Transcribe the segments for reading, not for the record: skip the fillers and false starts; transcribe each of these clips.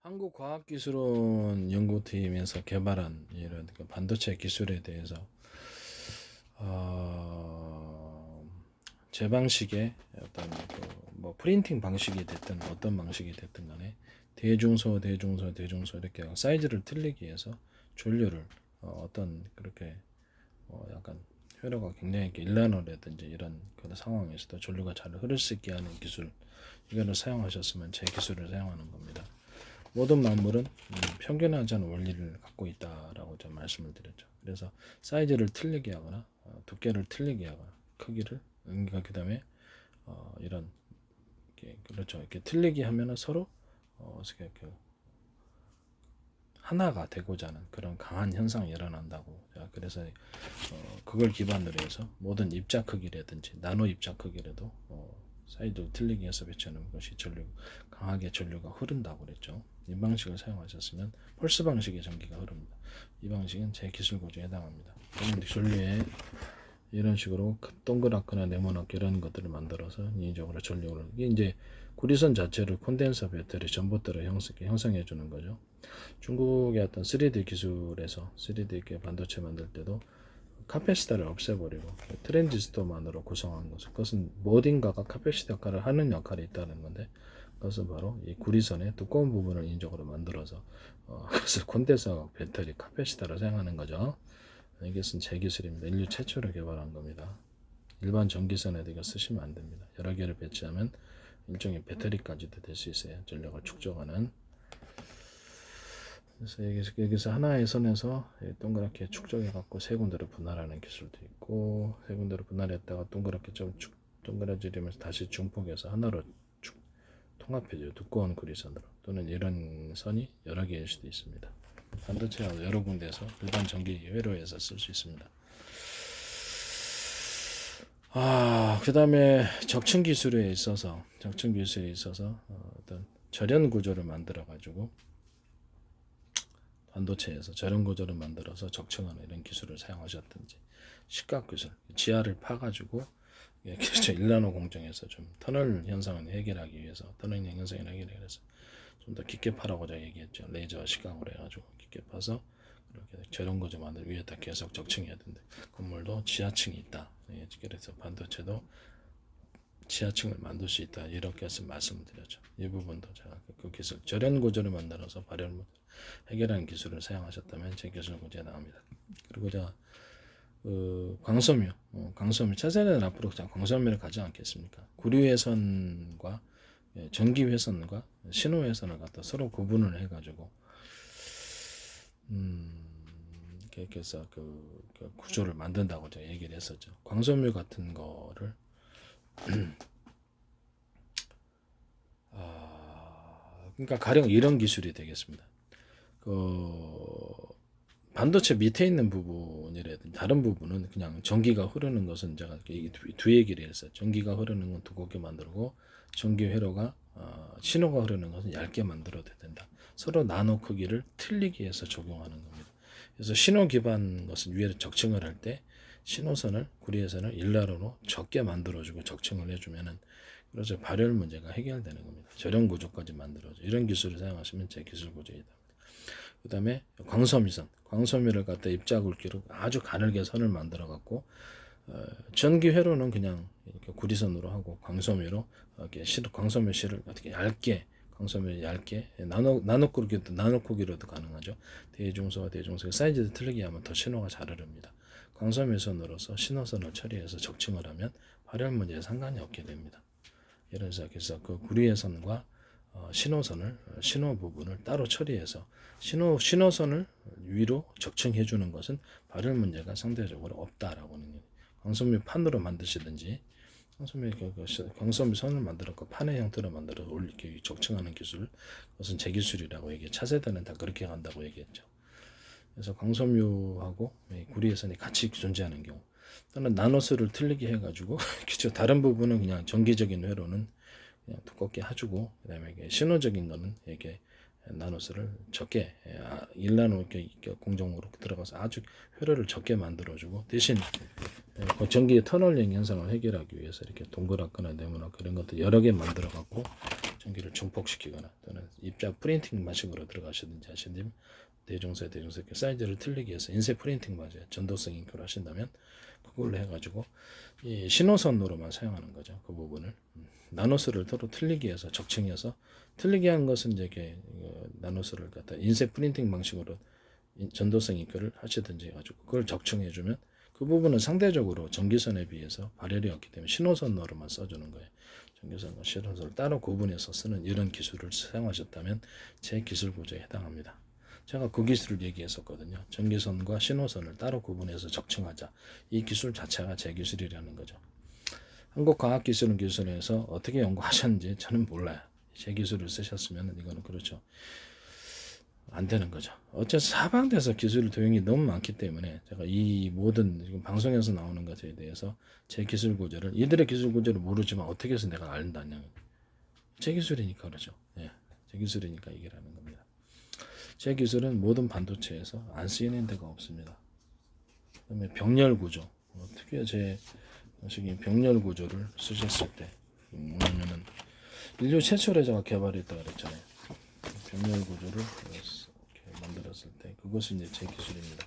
한국과학기술원 연구팀에서 개발한 이런 그 반도체 기술에 대해서 제 방식의 어떤 뭐 프린팅 방식이 됐든 어떤 방식이 됐든 간에 대중소 이렇게 사이즈를 틀리기 위해서 전류를 어떤 그렇게 약간 회로가 굉장히 이렇게 일란어라든지 이런 그런 상황에서도 전류가 잘 흐를 수 있게 하는 기술, 이거를 사용하셨으면 제 기술을 사용하는 겁니다. 모든 만물은 평균하지 않은 원리를 갖고 있다라고 제가 말씀을 드렸죠. 그래서 사이즈를 틀리게 하거나 두께를 틀리게 하거나 크기를 그 다음에 이런 그렇죠. 이렇게 틀리게 하면은 서로 하나가 되고자 하는 그런 강한 현상이 일어난다고. 자, 그래서 그걸 기반으로 해서 모든 입자 크기라든지 나노 입자 크기라도 사이즈를 틀리게 해서 배치하는 것이 강하게 전류가 흐른다고 그랬죠. 이 방식을 사용하셨으면 펄스 방식의 전기가 흐릅니다. 이 방식은 제 기술 구조에 해당합니다. 저는 전류에 이런 식으로 동그랗거나 네모나게 이런 것들을 만들어서 인위적으로 전류를, 이게 이제 구리선 자체를 콘덴서 배터리 전봇대로 형성해 주는 거죠. 중국의 어떤 3D 기술에서 3D 반도체 만들 때도 카패시터를 없애버리고 트랜지스터만으로 구성한 것을, 그것은 어딘가가 카패시터 역할을 하는 역할이 있다는 건데, 그것은 바로 이 구리선의 두꺼운 부분을 인적으로 만들어서 그것을 콘덴서 배터리 카패시터로 사용하는 거죠. 이것은 제 기술입니다. 인류 최초로 개발한 겁니다. 일반 전기선에도 이거 쓰시면 안 됩니다. 여러 개를 배치하면 일종의 배터리까지도 될 수 있어요. 전력을 축적하는. 그래서 여기서 하나의 선에서 동그랗게 축적해 갖고 세 군데로 분할하는 기술도 있고, 세 군데로 분할했다가 동그랗게 좀 동그라지면서 다시 중폭해서 하나로 통합해줘요. 두꺼운 구리선으로. 또는 이런 선이 여러 개일 수도 있습니다. 반도체가 여러 군데에서 일반 전기 회로에서 쓸 수 있습니다. 그 다음에 적층 기술에 있어서 어떤 절연 구조를 만들어 가지고 반도체에서 절연 구조를 만들어서 적층하는 이런 기술을 사용하셨든지, 식각 기술, 지하를 파가지고 일란호 공정에서 좀 터널 현상을 해결하기 위해서, 터널 현상을 해결해서 좀 더 깊게 파라고 제가 얘기했죠. 레이저 식각으로 해가지고 깊게 파서 이렇게 저런 거좀 만들 위에다 계속 적층해야 된대. 건물도 지하층이 있다. 그래서 반도체도 지하층을 만들 수 있다. 이렇게 해서 말씀을 드렸죠. 이 부분도 제가 그 기술, 절연 구조를 만들어서 발열 해결하는 기술을 사용하셨다면 제 기술 구조에 나옵니다. 그리고 제가 광섬유, 차세대는 앞으로 광섬유를 가지 않겠습니까? 구리회선과 전기회선과 신호회선을 갖다 서로 구분을 해가지고 그래서 그 구조를 만든다고 제가 얘기를 했었죠. 광섬유 같은 거를 그러니까 가령 이런 기술이 되겠습니다. 반도체 밑에 있는 부분이라든지 다른 부분은 그냥 전기가 흐르는 것은 제가 두 얘기를 했어요. 전기가 흐르는 건 두껍게 만들고, 전기 회로가 신호가 흐르는 것은 얇게 만들어도 된다. 서로 나노 크기를 틀리게 해서 적용하는 겁니다. 그래서 신호 기반 것은 위에 적층을 할 때 신호선을, 구리선을 일라로로 적게 만들어주고 적층을 해주면은, 그래서 발열 문제가 해결되는 겁니다. 절연 구조까지 만들어줘. 이런 기술을 사용하시면 제 기술 구조이다. 그 다음에 광섬유를 갖다 입자 굵기로 아주 가늘게 선을 만들어 갖고, 전기 회로는 그냥 이렇게 구리선으로 하고, 광섬유로 이렇게 광섬유 실을 어떻게 얇게, 광섬유 얇게 나노 크기로도 가능하죠. 대중소와 사이즈도 틀리게 하면 더 신호가 잘 흐릅니다. 광섬유선으로서 신호선을 처리해서 적층을 하면 발열 문제에 상관이 없게 됩니다. 그래서 그 구리선과 신호 부분을 따로 처리해서 신호선을 위로 적층해 주는 것은 발열 문제가 상대적으로 없다라고 하는 거예요. 광섬유 판으로 만드시든지, 광섬유 선을 만들었고 판의 형태로 만들어 올리게 적층하는 기술, 그것은 제 기술이라고 얘기해. 차세대는 다 그렇게 간다고 얘기했죠. 그래서 광섬유하고 구리선이 같이 존재하는 경우, 또는 나노스를 틀리게 해가지고 다른 부분은 그냥 정기적인 회로는 그냥 두껍게 해주고, 그다음에 신호적인 거는 이렇게 나노스를 적게, 1나노 이렇게 공정으로 들어가서 아주 회로를 적게 만들어주고, 대신 전기의 터널링 현상을 해결하기 위해서 이렇게 동그랗거나 네모나 그런 것들 여러 개 만들어 갖고 전기를 증폭시키거나 또는 입자 프린팅 방식으로 들어가시든지 하시면 대중세 사이즈를 틀리게 해서 인쇄 프린팅 맞아요. 전도성 잉크를 하신다면 그걸로 해가지고 이 신호선으로만 사용하는 거죠. 그 부분을 나노스를 서로 틀리게 해서 적층해서 틀리게 한 것은 이제 나노스를 갖다 인쇄 프린팅 방식으로 전도성 잉크를 하시든지 해가지고 그걸 적층해주면 그 부분은 상대적으로 전기선에 비해서 발열이 없기 때문에 신호선으로만 써주는 거예요. 전기선과 신호선을 따로 구분해서 쓰는 이런 기술을 사용하셨다면 제 기술 구조에 해당합니다. 제가 그 기술을 얘기했었거든요. 전기선과 신호선을 따로 구분해서 적층하자. 이 기술 자체가 제 기술이라는 거죠. 한국과학기술원기술원에서 어떻게 연구하셨는지 저는 몰라요. 제 기술을 쓰셨으면 이거는 그렇죠. 안 되는 거죠. 어쨌든 사방에서 기술 도용이 너무 많기 때문에 제가 이 모든 지금 방송에서 나오는 것에 대해서 제 기술 구조를 이들의 기술 구조를 모르지만 어떻게 해서 내가 안다냐. 제 기술이니까 그러죠. 예, 제 기술이니까 얘기를 하는 겁니다. 제 기술은 모든 반도체에서 안 쓰이는 데가 없습니다. 그다음에 병렬 구조. 특히 제 방식이 병렬 구조를 쓰셨을 때 뭐냐면은 인류 최초로 제가 개발했다고 그랬잖아요. 병렬 구조를 이렇게 만들었을 때 그것이 이제 제 기술입니다.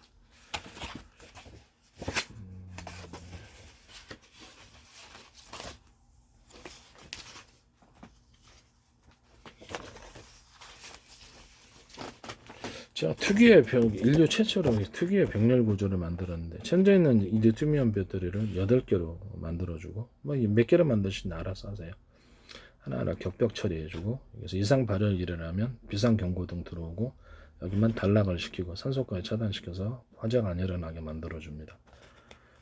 제가 인류 최초로 특유의 병렬 구조를 만들었는데 현재 있는 이 리튬이온 배터리를 8개로 만들어주고 뭐 몇 개를 만드시는지 알아서 하세요. 하나하나 격벽 처리해주고 그래서 이상 발열이 일어나면 비상 경고등 들어오고 여기만 단락을 시키고 산소까지 차단시켜서 화재가 안 일어나게 만들어줍니다.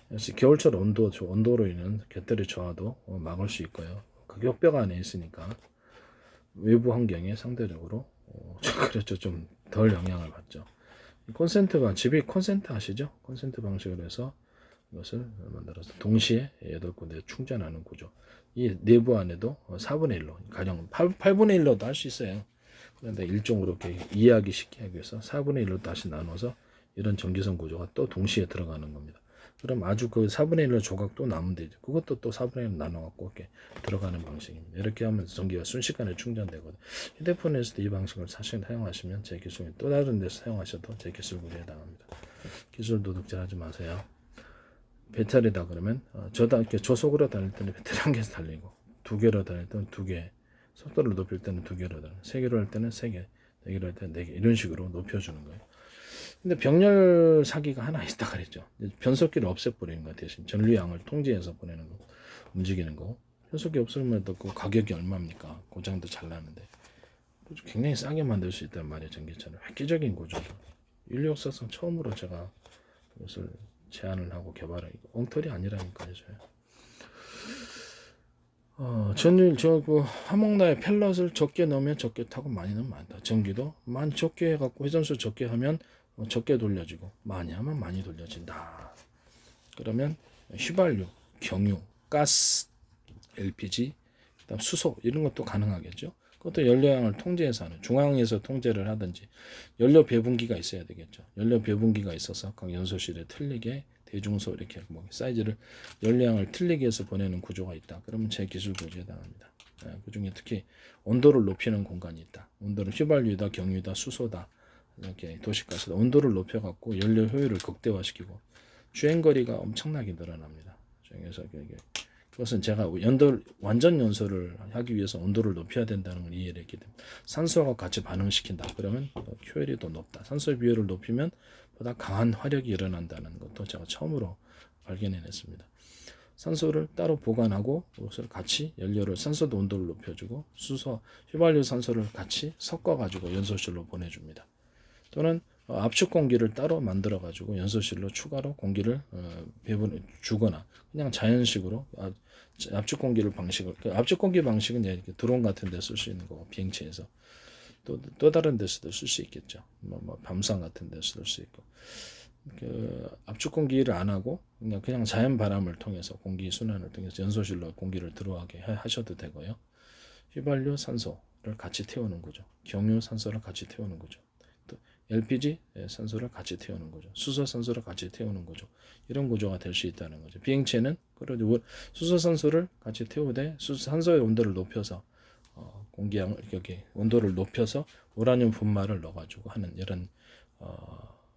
그래서 겨울철 온도로 인한 배터리 저하도 막을 수 있고요. 그 격벽 안에 있으니까 외부 환경에 상대적으로 그렇죠. 좀 덜 영향을 받죠. 콘센트가 집이 콘센트 아시죠? 콘센트 방식으로 해서 이것을 만들어서 동시에 8군데 충전하는 구조. 이 내부 안에도 4분의 1로 가령 8분의 1로도 할 수 있어요. 그런데 일종으로 이렇게 이해하기 쉽게 하기 위해서 4분의 1로 다시 나눠서 이런 전기선 구조가 또 동시에 들어가는 겁니다. 그럼 아주 그 4분의 1로 조각 또 남으면 되죠. 그것도 또 4분의 1로 나눠갖고 이렇게 들어가는 방식입니다. 이렇게 하면 전기가 순식간에 충전되거든요. 휴대폰에서도 이 방식을 사용하시면 제 기술이 또 다른 데서 사용하셔도 제 기술 구조에 해당합니다. 기술 도둑질하지 마세요. 배터리다 그러면 이렇게 저속으로 달릴 때는 배터리 1개에서 달리고 2개로 달릴 때는 2개, 속도를 높일 때는 2개로 달리고 3개로 할 때는 3개, 4개로 할 때는 4개 이런 식으로 높여주는 거예요. 근데 병렬 사기가 하나 있다 그랬죠. 변속기를 없애버리는 거 대신 전류양을 통제해서 보내는 거, 움직이는 거. 변속기 없으면 또 그 가격이 얼마입니까? 고장도 잘 나는데 굉장히 싸게 만들 수 있단 말이에요. 전기차는 획기적인 구조죠. 인류 역사상 처음으로 제가 이것을 제안을 하고 개발한 엉터리 아니라니까요. 그 화목나의 펠럿을 적게 넣으면 적게 타고 많이 넣으면 많다. 전기도 많이 적게 해갖고 회전수 적게 하면 적게 돌려지고 많이 하면 많이 돌려진다. 그러면 휘발유, 경유, 가스, LPG, 그다음 수소 이런 것도 가능하겠죠. 그것도 연료량을 통제해서 하는 중앙에서 통제를 하든지 연료 배분기가 있어야 되겠죠. 연료 배분기가 있어서 각 연소실에 틀리게 대중소 이렇게 뭐 사이즈를 연료량을 틀리게 해서 보내는 구조가 있다. 그러면 제 기술 구조에 해당합니다. 그 중에 특히 온도를 높이는 공간이 있다. 온도를 휘발유다, 경유다, 수소다 이렇게 도시가스다. 온도를 높여갖고 연료 효율을 극대화시키고 주행거리가 엄청나게 늘어납니다. 주행에서 그것은 제가 완전 연소를 하기 위해서 온도를 높여야 된다는 걸 이해를 했기 때문에 산소와 같이 반응시킨다. 그러면 효율이 더 높다. 산소 비율을 높이면 보다 강한 화력이 일어난다는 것도 제가 처음으로 발견해냈습니다. 산소를 따로 보관하고 그것을 같이 산소도 온도를 높여주고 휘발유 산소를 같이 섞어가지고 연소실로 보내줍니다. 또는 압축 공기를 따로 만들어 가지고 연소실로 추가로 공기를 주거나 그냥 자연식으로 압축 공기를 압축 공기 방식은 이제 드론 같은 데 쓸 수 있는 거고 비행체에서 또 다른 데서도 쓸 수 있겠죠. 뭐 밤산 같은 데서 쓸 수 있고 압축 공기를 안 하고 그냥 자연 바람을 통해서 공기 순환을 통해서 연소실로 공기를 들어가게 하셔도 되고요. 휘발유 산소를 같이 태우는 거죠. 경유 산소를 같이 태우는 거죠. LPG 산소를 같이 태우는 거죠. 수소 산소를 같이 태우는 거죠. 이런 구조가 될 수 있다는 거죠. 비행체는 수소 산소를 같이 태우되 산소의 온도를 높여서 공기양 여기 온도를 높여서 우라늄 분말을 넣어가지고 하는 이런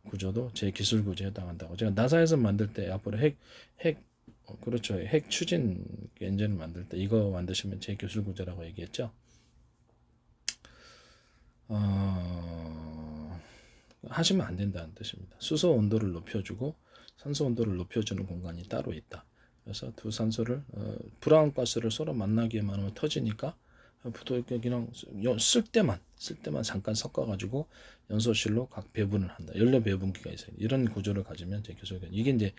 구조도 제 기술 구조에 해당한다고. 제가 나사에서 만들 때 앞으로 그렇죠, 핵 추진 엔진을 만들 때 이거 만드시면 제 기술 구조라고 얘기했죠. 하시면 안 된다는 뜻입니다. 수소 온도를 높여주고 산소 온도를 높여주는 공간이 따로 있다. 그래서 두 산소를 브라운 가스를 서로 만나게만 하면 터지니까 그냥 쓸 때만 잠깐 섞어가지고 연소실로 각 배분을 한다. 연료 배분기가 있어요. 이런 구조를 가지면 제 기술가 이게 이제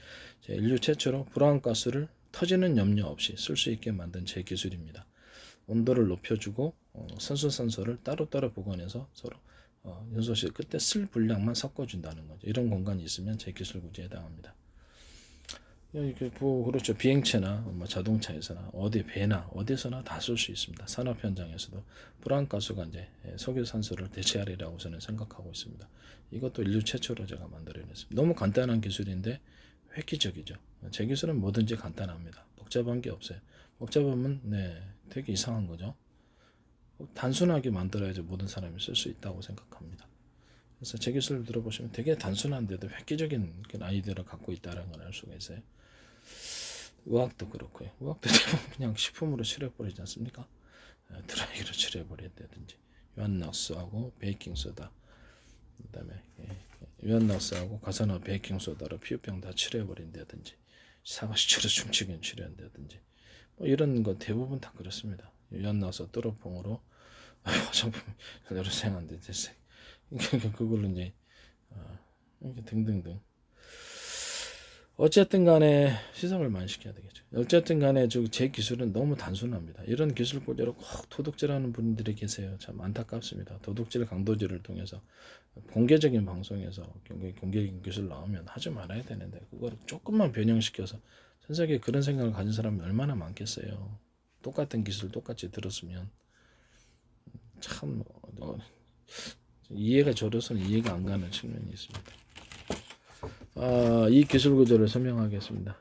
인류 최초로 브라운 가스를 터지는 염려 없이 쓸 수 있게 만든 제 기술입니다. 온도를 높여주고 산소를 따로따로 보관해서 서로 연소실 그때 쓸 분량만 섞어준다는 거죠. 이런 공간이 있으면 제 기술 구조에 해당합니다. 그렇죠. 비행체나 뭐 자동차에서나 어디 배나 어디서나 다 쓸 수 있습니다. 산업 현장에서도 불안가스가 이제 석유산소를 대체하리라고 저는 생각하고 있습니다. 이것도 인류 최초로 제가 만들어냈습니다. 너무 간단한 기술인데 획기적이죠. 제 기술은 뭐든지 간단합니다. 복잡한 게 없어요. 복잡하면 되게 이상한 거죠. 단순하게 만들어야지 모든 사람이 쓸 수 있다고 생각합니다. 그래서 제 기술을 들어보시면 되게 단순한데도 획기적인 아이디어를 갖고 있다는 걸 알 수가 있어요. 의학도 그렇고요. 의학도 그냥 식품으로 칠해버리지 않습니까? 드라이기로 칠해버린다든지 유한낙스하고 베이킹소다, 그 다음에 유한낙스하고 가산화 베이킹소다로 피부병 다 칠해버린다든지 사과시추로 중치균 칠해한다든지 뭐 이런 거 대부분 다 그렇습니다. 유한낙스 뚜러뽕으로 화장품 여러 생한데 됐어요. 그걸로 이제 이렇게 등등등. 어쨌든 간에 시선을 많이 시켜야 되겠죠. 어쨌든 간에 제 기술은 너무 단순합니다. 이런 기술 구조로 꼭 도둑질하는 분들이 계세요. 참 안타깝습니다. 도둑질 강도질을 통해서 공개적인 방송에서 공개적인 기술 나오면 하지 말아야 되는데 그거를 조금만 변형시켜서 전 세계에 그런 생각을 가진 사람이 얼마나 많겠어요. 똑같은 기술 똑같이 들었으면 참 이해가 저로서는 이해가 안 가는 측면이 있습니다. 이 기술 구조를 설명하겠습니다.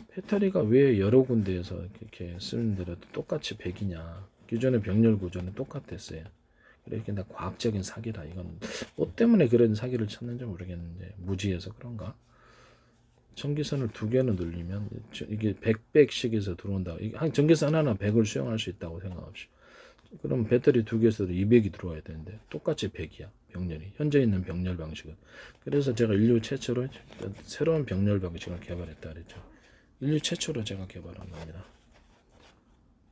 배터리가 왜 여러 군데에서 이렇게 쓰는데도 똑같이 100이냐? 기존의 병렬 구조는 똑같았어요. 이렇게 다 과학적인 사기다. 이건 뭐 때문에 그런 사기를 쳤는지 모르겠는데 무지해서 그런가? 전기선을 2개는 늘리면 이게 100씩에서 들어온다. 전기선 하나 100을 수용할 수 있다고 생각합시다. 그럼 배터리 2개에서도 200이 들어와야 되는데 똑같이 100이야. 병렬이 현재 있는 병렬 방식은. 그래서 제가 인류 최초로 새로운 병렬 방식을 개발했다 그랬죠. 인류 최초로 제가 개발한 겁니다.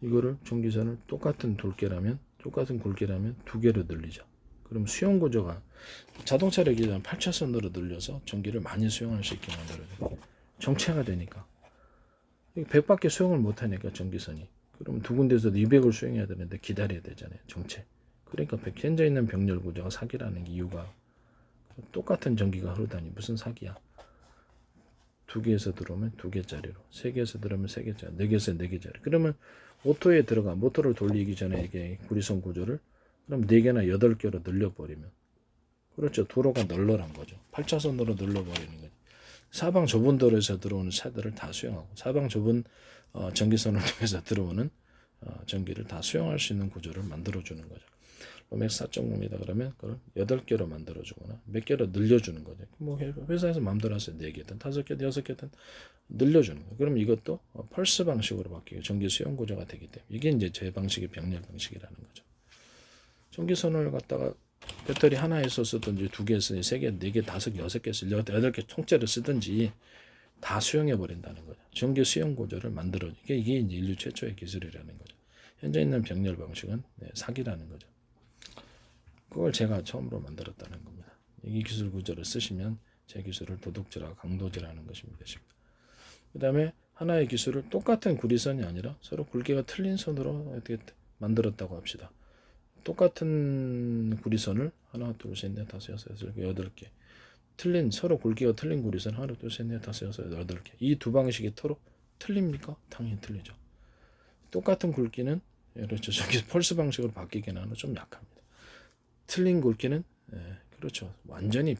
이거를 전기선을 똑같은 굵기라면 2개로 늘리자. 그럼 수용 구조가 자동차를 기존 8차선으로 늘려서 전기를 많이 수용할 수 있게 만들어줘요. 정체가 되니까 100밖에 수용을 못하니까 전기선이. 그럼 두 군데서 200을 수용해야 되는데 기다려야 되잖아요. 정체. 그러니까 현재 있는 병렬 구조가 사기라는 이유가 똑같은 전기가 흐르다니 무슨 사기야. 2개에서 들어오면 2개짜리로, 3개에서 들어오면 3개짜리, 4개에서 4개짜리. 그러면 모터에 들어가 모터를 돌리기 전에 이게 구리선 구조를 그럼 4개나 8개로 늘려버리면 그렇죠. 도로가 널널한 거죠. 8차선으로 늘려버리는 거죠. 사방 좁은 도로에서 들어오는 차들을 다 수용하고 사방 좁은 전기선을 통해서 들어오는 전기를 다 수용할 수 있는 구조를 만들어주는 거죠. 로맥스 4.0이다 그러면 그걸 8개로 만들어주거나 몇 개로 늘려주는 거죠. 뭐 회사에서 마음대로 하세요. 4개든 5개든 6개든 늘려주는 거예요. 그럼 이것도 펄스 방식으로 바뀌고 전기 수용 구조가 되기 때문에 이게 이제 제 방식의 병렬 방식이라는 거죠. 전기선을 갖다가 배터리 하나에서 쓰든지 2개 쓰든지 3개, 4개, 5개, 6개 쓰든지 8개 통째로 쓰든지 다 수용해 버린다는 거죠. 전기 수용 구조를 만들어 이게 이제 인류 최초의 기술이라는 거죠. 현재 있는 병렬 방식은 사기라는 거죠. 그걸 제가 처음으로 만들었다는 겁니다. 이 기술 구조를 쓰시면 제 기술을 도둑질하고 강도질하는 것입니다. 그 다음에 하나의 기술을 똑같은 구리선이 아니라 서로 굵기가 틀린 선으로 어떻게 만들었다고 합시다. 똑같은 구리선을 하나, 둘, 셋, 넷, 다섯, 여섯, 일곱, 8개 틀린 서로 굵기가 틀린 구리선 하나, 둘, 셋, 넷, 다섯, 여섯, 8개 이 두 방식이 서로 틀립니까? 당연히 틀리죠. 똑같은 굵기는 그렇죠. 저기 펄스 방식으로 바뀌긴 하나 좀 약합니다. 틀린 굵기는 그렇죠. 완전히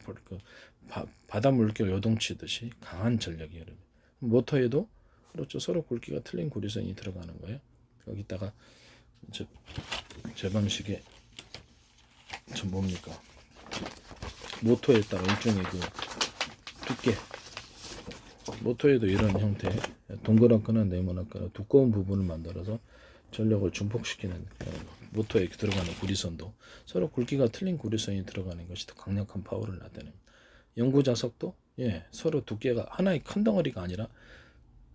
바다 물결 요동치듯이 강한 전력이 흐릅니다. 모터에도 그렇죠. 서로 굵기가 틀린 구리선이 들어가는 거예요. 거기다가 제 방식에 저 뭡니까? 모토에 따라 일종의 그 두께, 모토에도 이런 형태 동그랗거나 네모나거나 두꺼운 부분을 만들어서 전력을 증폭시키는 모토에 들어가는 구리선도 서로 굵기가 틀린 구리선이 들어가는 것이 더 강력한 파워를 나타냅니다. 연구 자석도 서로 두께가 하나의 큰 덩어리가 아니라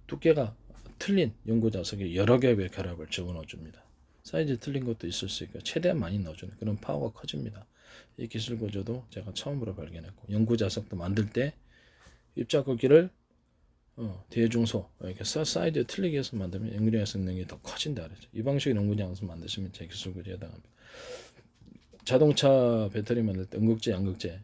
두께가 틀린 연구 자석에 여러 개의 결합을 집어넣어 줍니다. 사이즈 틀린 것도 있을 수 있고 최대한 많이 넣어주는 그런 파워가 커집니다. 이 기술 구조도 제가 처음으로 발견했고, 연구 자석도 만들 때 입자 굵기를 대중소 이렇게 사이즈 틀리게 해서 만들면 연구량 성능이 더 커진다 그랬죠. 이 방식의 연구량에서 만드시면 제 기술 구조에 해당합니다. 자동차 배터리 만들 때 음극재, 양극재,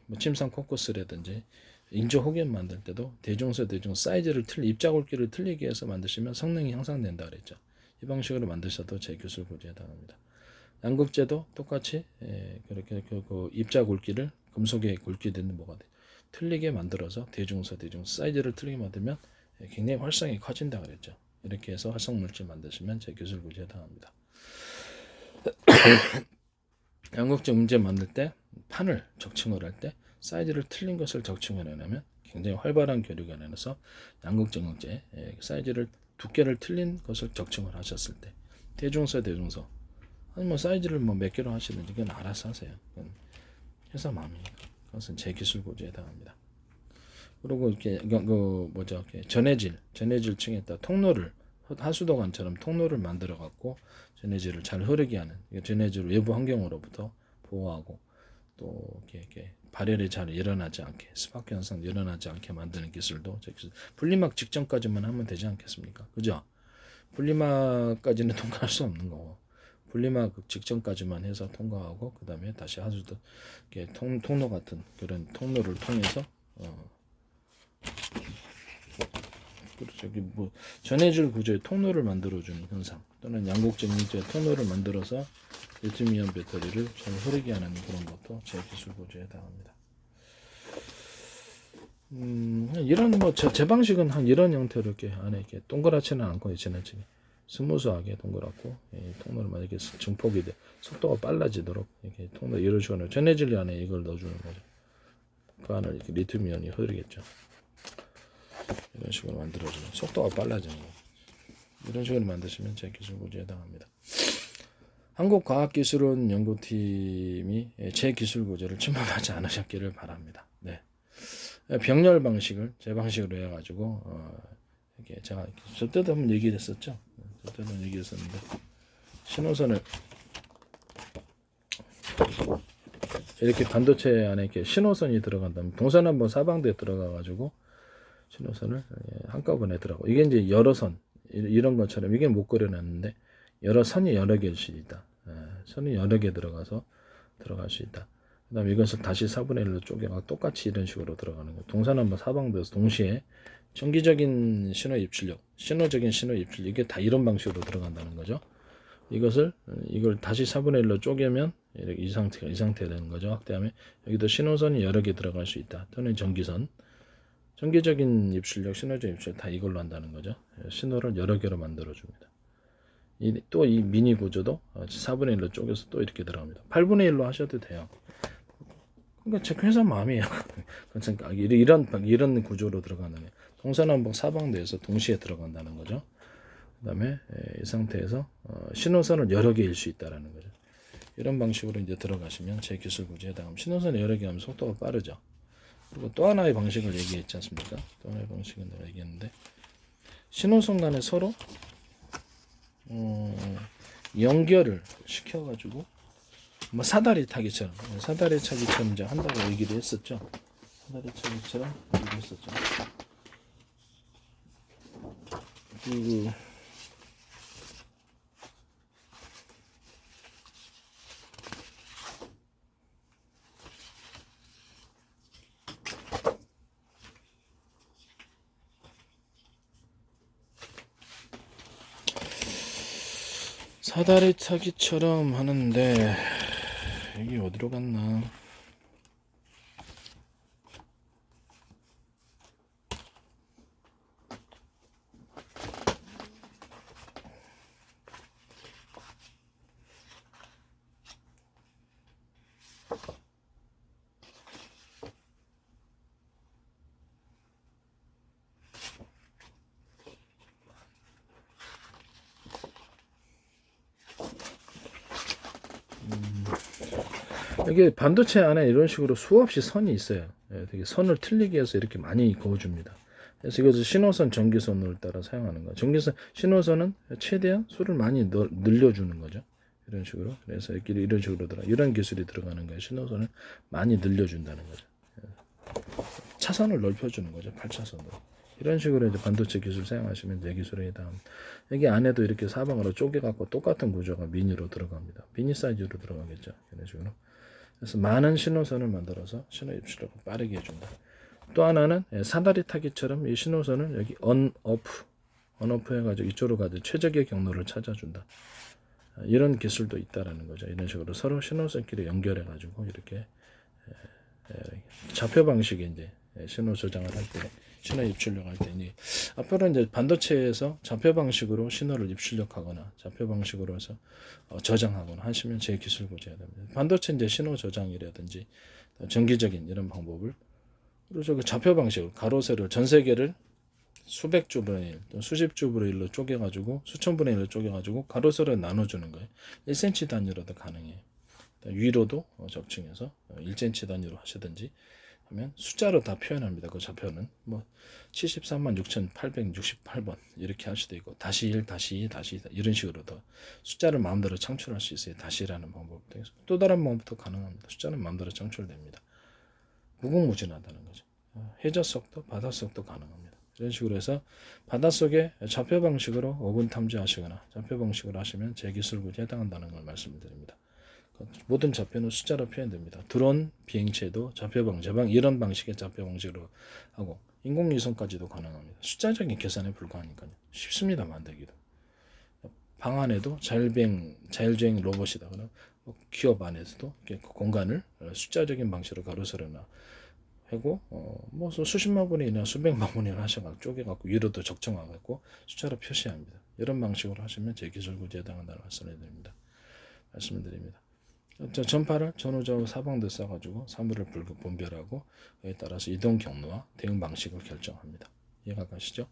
뭐 침상 콩쿠스라든지 인조 혹연 만들 때도 대중소 사이즈를 입자 굵기를 틀리게 해서 만드시면 성능이 향상된다 그랬죠. 이 방식으로 만드셔도 제 기술 구조에 해당합니다. 양극재도 똑같이 그렇게 그 입자 굵기를 금속의 굵기든 뭐가 돼 틀리게 만들어서 대중소 사이즈를 틀리게 만들면 굉장히 활성이 커진다 그랬죠. 이렇게 해서 활성 물질 만드시면 제 기술 구조에 해당합니다. 양극재 문제 만들 때 판을 적층을 할 때 사이즈를 틀린 것을 적층을 해내면 굉장히 활발한 교류가 일어나서 양극재 사이즈를 두께를 틀린 것을 적층을 하셨을 때 대중소 아니 뭐 사이즈를 뭐 몇 개로 하시든지 그건 알아서 하세요. 그건 회사 마음이니까. 그것은 제 기술 구조에 해당합니다. 그리고 이렇게 이렇게 전해질층에다 통로를 하수도관처럼 통로를 만들어 갖고 전해질을 잘 흐르게 하는 전해질 외부 환경으로부터 보호하고 또 이렇게 발열이 잘 일어나지 않게 스파크 현상 일어나지 않게 만드는 기술도 분리막 직전까지만 하면 되지 않겠습니까? 그죠? 분리막까지는 통과할 수 없는 거고 분리막 직전까지만 해서 통과하고 그 다음에 다시 하수도 통로 같은 그런 통로를 통해서 저기 뭐 전해질 구조의 통로를 만들어주는 현상 또는 양극재 통로를 만들어서 리튬이온 배터리를 잘 흐르게 하는 그런 것도 제 기술 구조에 해당합니다. 이런 뭐 제 방식은 한 이런 형태로 이렇게 안에 이렇게 동그랗지는 않고 지나치게 스무스하게 동그랗고 통로를 만약에 증폭이 돼 속도가 빨라지도록 이렇게 통로 이런 식으로 전해질 안에 이걸 넣어주는 거죠. 그 안을 이렇게 리튬이온이 흐르겠죠. 이런 식으로 만들어주면 속도가 빨라지는 거. 이런 식으로 만드시면 제 기술 구조에 해당합니다. 한국과학기술원 연구팀이 제 기술 구조를 침범하지 않으셨기를 바랍니다. 네. 병렬 방식을 제 방식으로 해가지고 이렇게 제가 저 때도 한번 얘기를 했었죠. 저 때도 얘기했었는데 신호선을 이렇게 반도체 안에 이렇게 신호선이 들어간다면 동서남북 사방대에 들어가가지고 신호선을 한꺼번에 들어가고 이게 이제 여러 선 이런 것처럼 이게 못 그려놨는데 여러 선이 여러 개일 수 있다. 선이 여러 개 들어가서 들어갈 수 있다. 그 다음에 이것을 다시 4분의 1로 쪼개가 똑같이 이런 식으로 들어가는 거예요. 동서남북 사방대에서 동시에 정기적인 신호 입출력, 신호적인 신호 입출력 이게 다 이런 방식으로 들어간다는 거죠. 이걸 다시 4분의 1로 쪼개면 이렇게 이 상태가 되는 거죠. 확대하면 여기도 신호선이 여러 개 들어갈 수 있다. 또는 정기적인 입출력, 신호적 입출력 다 이걸로 한다는 거죠. 신호를 여러 개로 만들어 줍니다. 또 이 미니 구조도 4분의 1로 쪼개서 또 이렇게 들어갑니다. 8분의 1로 하셔도 돼요. 그러니까 제 회사 마음이에요. 이런 구조로 들어가는 동서남북 사방대에서 동시에 들어간다는 거죠. 그 다음에 이 상태에서 신호선을 여러 개일 수 있다라는 거죠. 이런 방식으로 이제 들어가시면 제 기술 구조에 해당합니다. 신호선을 여러 개 하면 속도가 빠르죠. 그리고 또 하나의 방식을 얘기했지 않습니까? 또 하나의 방식은 내가 얘기했는데 신호선 간에 서로 연결을 시켜가지고 뭐 사다리 타기처럼 이제 한다고 얘기를 했었죠. 사다리 타기처럼 얘기를 했었죠. 사다리 타기처럼 하는데 여기 어디로 갔나? 이게 반도체 안에 이런 식으로 수없이 선이 있어요. 예, 되게 선을 틀리게 해서 이렇게 많이 그어줍니다. 그래서 이것을 신호선, 전기선을 따라 사용하는 거예요. 전기선, 신호선은 최대한 수를 많이 늘려주는 거죠. 이런 식으로. 그래서 이런 식으로 이런 기술이 들어가는 거예요. 신호선을 많이 늘려준다는 거죠. 차선을 넓혀주는 거죠. 8차선으로. 이런 식으로 이제 반도체 기술 사용하시면 내 기술에 해당합니다. 여기 안에도 이렇게 사방으로 쪼개갖고 똑같은 구조가 미니로 들어갑니다. 미니 사이즈로 들어가겠죠. 이런 식으로. 그래서 많은 신호선을 만들어서 신호 입출력을 빠르게 해준다. 또 하나는 사다리 타기처럼 이 신호선을 여기 언오프 해가지고 이쪽으로 가서 최적의 경로를 찾아준다. 이런 기술도 있다라는 거죠. 이런 식으로 서로 신호선끼리 연결해가지고 이렇게 좌표 방식의 이제 신호 조장을 할 때, 신호 입출력할 때, 앞으로 이제 반도체에서 좌표 방식으로 신호를 입출력하거나 좌표 방식으로 해서 저장하거나 하시면 제 기술 고지해야 됩니다. 반도체 이제 신호 저장이라든지 정기적인 이런 방법을 그리고 그 좌표 방식을 가로 세로 전 세계를 수백 주분의 1, 또 수십 주분의 1로 쪼개가지고 수천 분의 1로 쪼개가지고 가로세로 나눠주는 거예요. 1cm 단위로도 가능해요. 위로도 적층해서 1cm 단위로 하시든지 하면 숫자로 다 표현합니다. 그 좌표는 뭐 736,868번 이렇게 할 수도 있고 다시 1, 다시 2, 다시 2 이런 식으로 더 숫자를 마음대로 창출할 수 있어요. 다시라는 방법도 또 다른 방법도 가능합니다. 숫자는 마음대로 창출됩니다. 무궁무진하다는 거죠. 해저속도, 바닷속도 가능합니다. 이런 식으로 해서 바닷속에 좌표 방식으로 어군 탐지하시거나 좌표 방식으로 하시면 제 기술구에 해당한다는 걸 말씀드립니다. 모든 좌표는 숫자로 표현됩니다. 드론 비행체도 좌표 방식, 이런 방식의 좌표 방식으로 하고 인공위성까지도 가능합니다. 숫자적인 계산에 불과하니까요. 쉽습니다. 만들기도. 방 안에도 자율주행 로봇이다. 그러면 기업 안에서도 이렇게 공간을 숫자적인 방식으로 가로세로나 하고 뭐 수십만 분이나 수백만 분이나 하셔가지고 쪼개갖고 위로도 적정하고 숫자로 표시합니다. 이런 방식으로 하시면 제 기술구지에 해당한다는 말씀을 드립니다. 전파를 전후좌우 사방도 써가지고 사물을 분별하고 그에 따라서 이동 경로와 대응 방식을 결정합니다. 이해가 가시죠?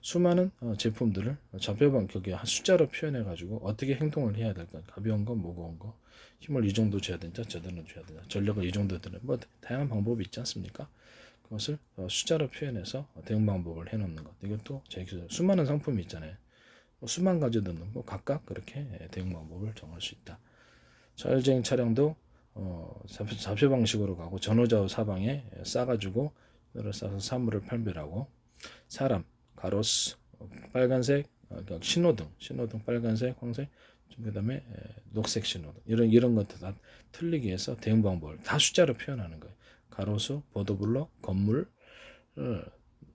수많은 제품들을 좌표 방식에 숫자로 표현해가지고 어떻게 행동을 해야 될까? 가벼운 거, 무거운 거, 힘을 이 정도 줘야 된다, 저대로 줘야 된다, 전력을 이 정도 드는 뭐 다양한 방법이 있지 않습니까? 그것을 숫자로 표현해서 대응 방법을 해놓는 것. 이것도 제 수많은 상품이 있잖아요. 수만 가지 넣는 거 각각 그렇게 대응 방법을 정할 수 있다. 자율주행 차량도 좌표 방식으로 가고 전후좌우 사방에 싸가지고 싸서 사물을 판별하고 사람 가로수 빨간색 그러니까 신호등 빨간색 황색 그다음에 녹색 신호등 이런 것들 다 틀리게 해서 대응 방법을 다 숫자로 표현하는 거예요. 가로수 보도블럭 건물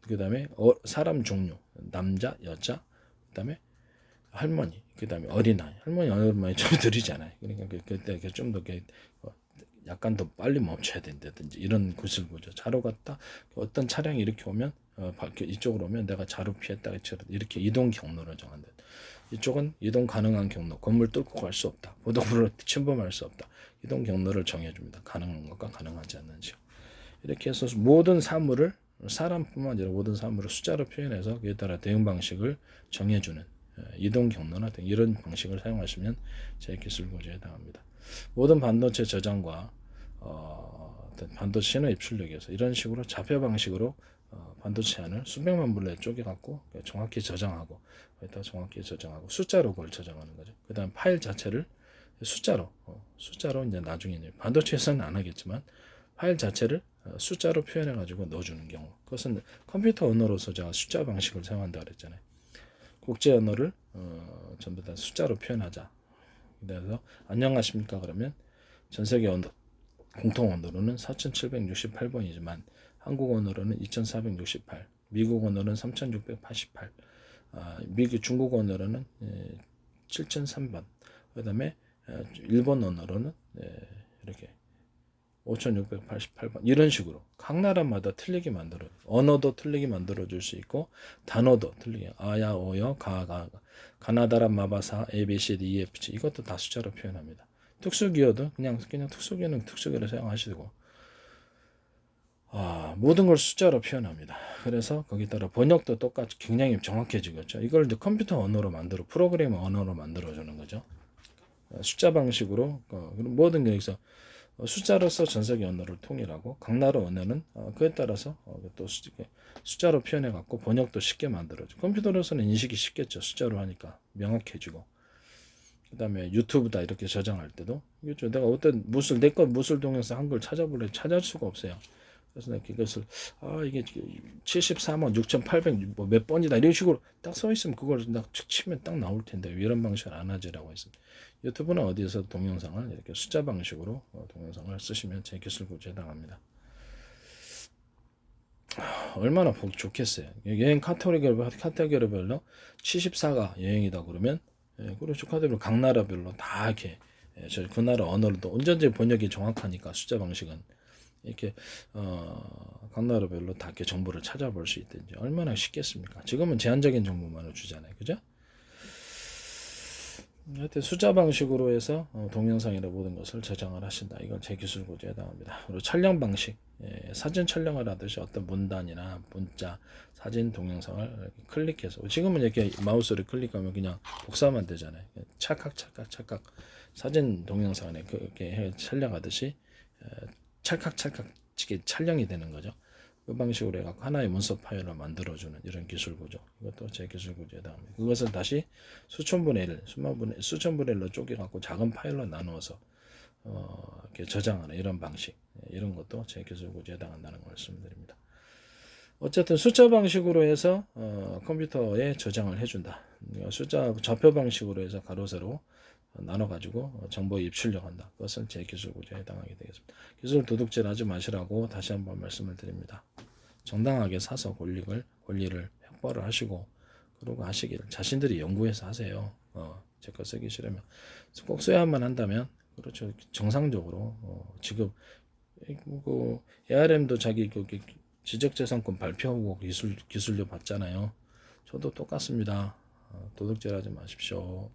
그다음에 사람 종류 남자 여자 그다음에 할머니, 그다음에 어린아이, 어린아이 좀 느리잖아요. 그러니까 그때 좀 더 약간 더 빨리 멈춰야 된다든지 이런 구슬구조. 자로 갔다 어떤 차량이 이렇게 오면 이쪽으로 오면 내가 자로 피했다 이렇게 이동 경로를 정한다. 이쪽은 이동 가능한 경로, 건물 뚫고 갈 수 없다. 보도블로 침범할 수 없다. 이동 경로를 정해줍니다. 가능한 것과 가능하지 않는지. 이렇게 해서 모든 사물을 사람뿐만 아니라 모든 사물을 숫자로 표현해서 그에 따라 대응 방식을 정해주는 이동 경로나 등 이런 방식을 사용하시면 제 기술구조에 해당합니다. 모든 반도체 저장과 반도체 신호 입출력에서 이런 식으로 좌표 방식으로 반도체 안을 수백만 분에 쪼개갖고 정확히 저장하고 숫자로 그걸 저장하는 거죠. 그다음 파일 자체를 숫자로 이제 나중에 반도체에서는 안 하겠지만 파일 자체를 숫자로 표현해가지고 넣어주는 경우 그것은 컴퓨터 언어로서 제가 숫자 방식을 사용한다 그랬잖아요. 국제 언어를 전부 다 숫자로 표현하자. 그래서 안녕하십니까 그러면 전 세계 언어 공통 언어로는 4,768번이지만 한국 언어로는 2,468, 미국 언어는 3,688, 중국 언어로는 7,003번, 그다음에 일본 언어로는 이렇게 5,688번 이런 식으로 각 나라마다 틀리게 만들어 언어도 틀리게 만들어 줄 수 있고 단어도 틀리게 아야 오여 가나다라 마바사 ABCD EFG 이것도 다 숫자로 표현합니다. 특수기어도 그냥 특수기어는 특수기어를 사용하시고 모든 걸 숫자로 표현합니다. 그래서 거기 따라 번역도 똑같이 굉장히 정확해지겠죠. 이걸 이제 컴퓨터 언어로 프로그래머 언어로 만들어 주는 거죠. 숫자 방식으로 모든 게 여기서 숫자로서 전세기 언어를 통일하고 강나라 언어는 그에 따라서 또 숫자로 표현해 갖고 번역도 쉽게 만들어줘. 컴퓨터로서는 인식이 쉽겠죠. 숫자로 하니까 명확해지고. 그다음에 유튜브다 이렇게 저장할 때도 이게 내가 어떤 무술 내 것 무술 동영상 한글 찾아볼래 찾을 수가 없어요. 그래서 내가 이것을 이게 74만 6,800 뭐 몇 번이다 이런 식으로 딱 써 있으면 그걸 딱 치면 딱 나올 텐데 왜 이런 방식을 안 하지라고 했습니다. 유튜브는 어디에서 동영상을 이렇게 숫자 방식으로 동영상을 쓰시면 제 기술구조에 해당합니다. 얼마나 보기 좋겠어요. 여행 카테고리별로 74가 여행이다 그러면 그렇죠. 카테고리 각 나라별로 다 이렇게 그 나라 언어로도 언제든지 번역이 정확하니까 숫자 방식은 이렇게 각 나라별로 다 이렇게 정보를 찾아볼 수 있든지 얼마나 쉽겠습니까? 지금은 제한적인 정보만을 주잖아요, 그죠? 하여튼 숫자 방식으로 해서 동영상이나 모든 것을 저장을 하신다. 이건 제 기술 구조에 해당합니다. 그리고 촬영 방식, 사진 촬영을 하듯이 어떤 문단이나 문자, 사진, 동영상을 이렇게 클릭해서 지금은 이렇게 마우스를 클릭하면 그냥 복사만 되잖아요. 찰칵 사진 동영상에 그렇게 촬영하듯이 찰칵 촬영이 되는 거죠. 그 방식으로 해갖고 하나의 문서 파일을 만들어주는 이런 기술 구조. 이것도 제 기술 구조에 해당합니다. 그것을 다시 수천분의 1, 수천분의 1로 쪼개갖고 작은 파일로 나누어서 이렇게 저장하는 이런 방식. 이런 것도 제 기술 구조에 해당한다는 걸 말씀드립니다. 어쨌든 숫자 방식으로 해서 컴퓨터에 저장을 해준다. 숫자 좌표 방식으로 해서 가로 세로 나눠가지고 정보 입출력 한다. 그것은 제 기술 구조에 해당하게 되겠습니다. 기술 도둑질 하지 마시라고 다시 한번 말씀을 드립니다. 정당하게 사서 권리를 획벌을 하시고 그러고 하시길 자신들이 연구해서 하세요. 제 거 쓰기 싫으면 꼭 써야만 한다면 그렇죠. 정상적으로 지금 그 ARM도 자기 지적재산권 발표하고 기술료 받잖아요. 저도 똑같습니다. 도둑질 하지 마십시오.